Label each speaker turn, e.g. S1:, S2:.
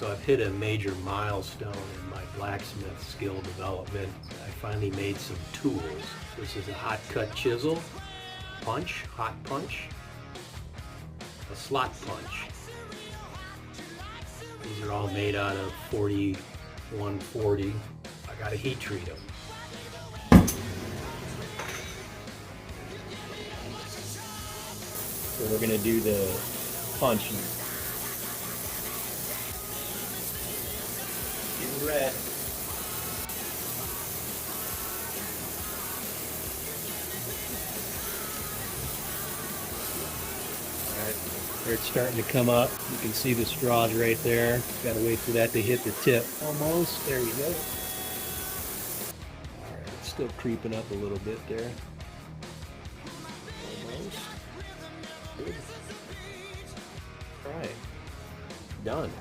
S1: So I've hit a major milestone in my blacksmith skill development. I finally made some tools. This is a hot cut chisel, punch, hot punch, a slot punch. These are all made out of 4140. I gotta heat treat them.
S2: So we're gonna do the punch. Getting red. Alright, there it's starting to come up. You can see the straws right there. Gotta wait for that to hit the tip. Almost. There you go. Alright, it's still creeping up a little bit there. Almost. Good. Alright. Done.